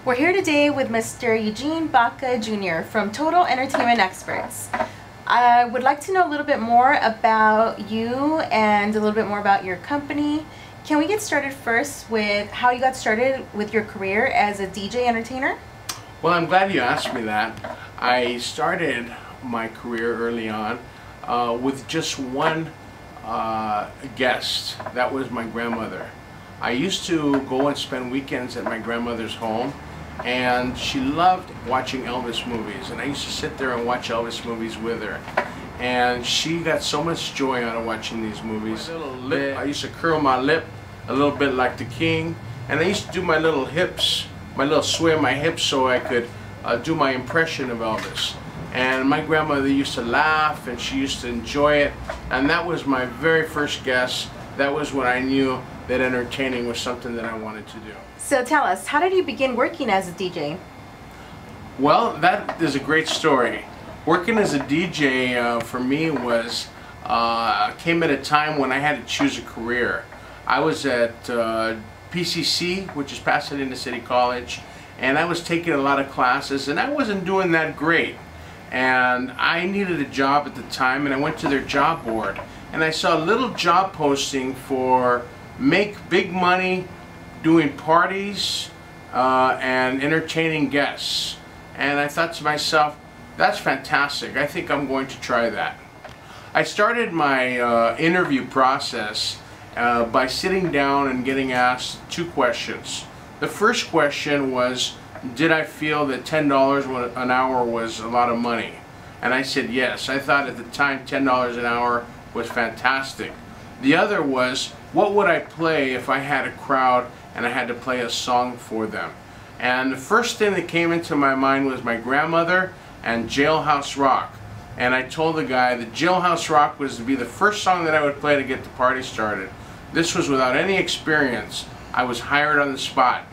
We're here today with Mr. Eugene Baca Jr. from Total Entertainment Experts. I would like to know a little bit more about you and a little bit more about your company. Can we get started first with how you got started with your career as a DJ entertainer? Well, I'm glad you asked me that. I started my career early on with just one guest. That was my grandmother. I used to go and spend weekends at my grandmother's home, and she loved watching Elvis movies, and I used to sit there and watch Elvis movies with her, and she got so much joy out of watching these movies. I used to curl my lip a little bit like the king, and I used to do my little hips, my little sway of my hips, so I could do my impression of Elvis. And my grandmother used to laugh, and she used to enjoy it, and that was my very first guess. That was when I knew that entertaining was something that I wanted to do. So tell us, how did you begin working as a DJ? Well, that is a great story. Working as a DJ for me was came at a time when I had to choose a career. I was at PCC, which is Pasadena City College, and I was taking a lot of classes, and I wasn't doing that great. And I needed a job at the time, and I went to their job board, and I saw a little job posting for make big money doing parties and entertaining guests. And I thought to myself, that's fantastic. I think I'm going to try that. I started my interview process by sitting down and getting asked two questions. The first question was, did I feel that $10 an hour was a lot of money? And I said yes. I thought at the time $10 an hour was fantastic. The other was, what would I play if I had a crowd and I had to play a song for them? And the first thing that came into my mind was my grandmother and Jailhouse Rock. And I told the guy that Jailhouse Rock was to be the first song that I would play to get the party started. This was without any experience. I was hired on the spot.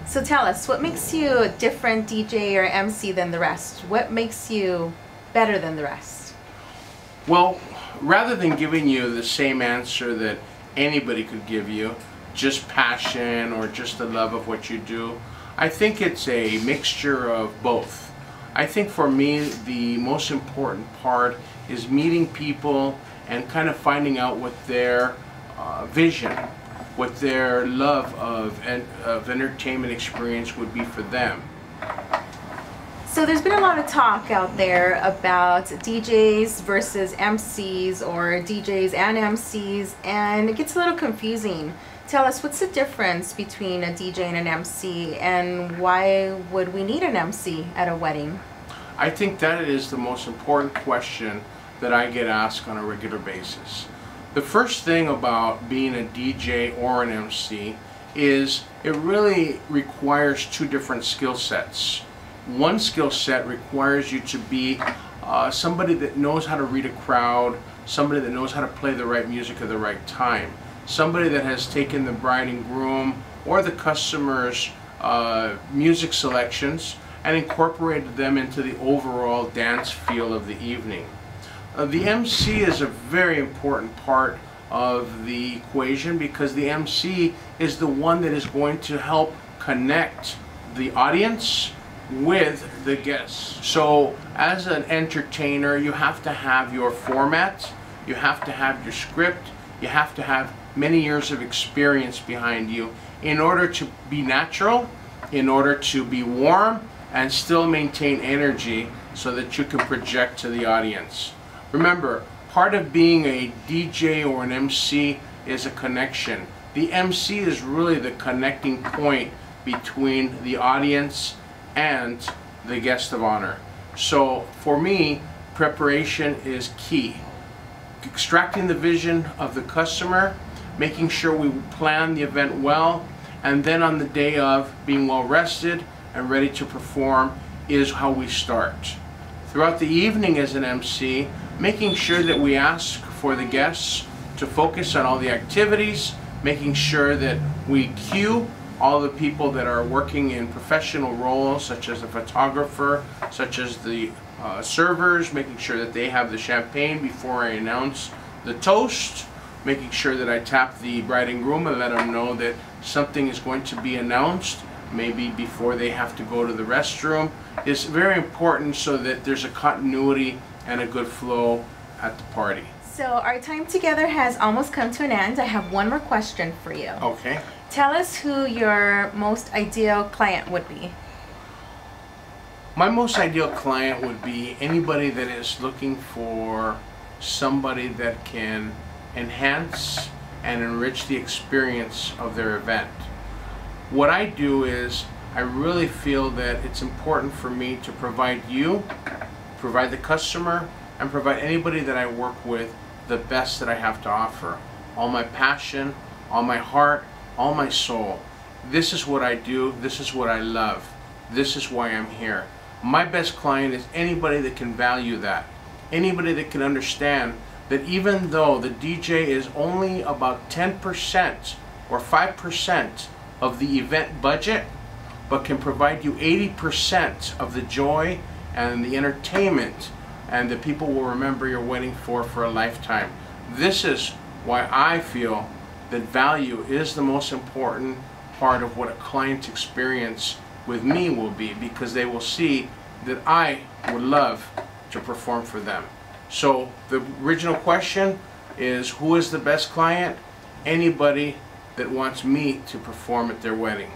So tell us, what makes you a different DJ or MC than the rest? What makes you better than the rest? Well, rather than giving you the same answer that anybody could give you, just passion or just the love of what you do, I think it's a mixture of both. I think for me the most important part is meeting people and kind of finding out what their vision, what their love of entertainment experience would be for them. So there's been a lot of talk out there about DJs versus MCs, or DJs and MCs, and it gets a little confusing. Tell us, what's the difference between a DJ and an MC, and why would we need an MC at a wedding? I think that is the most important question that I get asked on a regular basis. The first thing about being a DJ or an MC is it really requires two different skill sets. One skill set requires you to be somebody that knows how to read a crowd, somebody that knows how to play the right music at the right time, somebody that has taken the bride and groom or the customer's music selections and incorporated them into the overall dance feel of the evening. The MC is a very important part of the equation, because the MC is the one that is going to help connect the audience with the guests. So as an entertainer, you have to have your format, you have to have your script, you have to have many years of experience behind you in order to be natural, in order to be warm and still maintain energy so that you can project to the audience. Remember, part of being a DJ or an MC is a connection. The MC is really the connecting point between the audience and the guest of honor. So for me, preparation is key. Extracting the vision of the customer, making sure we plan the event well, and then on the day of, being well rested and ready to perform is how we start. Throughout the evening as an MC, making sure that we ask for the guests to focus on all the activities, making sure that we cue all the people that are working in professional roles, such as the photographer, such as the servers, making sure that they have the champagne before I announce the toast, making sure that I tap the bride and groom and let them know that something is going to be announced, maybe before they have to go to the restroom. It's very important so that there's a continuity and a good flow at the party. So our time together has almost come to an end. I have one more question for you. Okay. Tell us who your most ideal client would be. My most ideal client would be anybody that is looking for somebody that can enhance and enrich the experience of their event. What I do is I really feel that it's important for me to provide you, provide the customer, and provide anybody that I work with the best that I have to offer. All my passion, all my heart, all my soul. This is what I do. This is what I love. This is why I'm here. My best client is anybody that can value that. Anybody that can understand that even though the DJ is only about 10% or 5% of the event budget, but can provide you 80% of the joy and the entertainment, and the people will remember your wedding for a lifetime. This is why I feel that value is the most important part of what a client's experience with me will be, because they will see that I would love to perform for them. So the original question is, who is the best client? Anybody that wants me to perform at their wedding.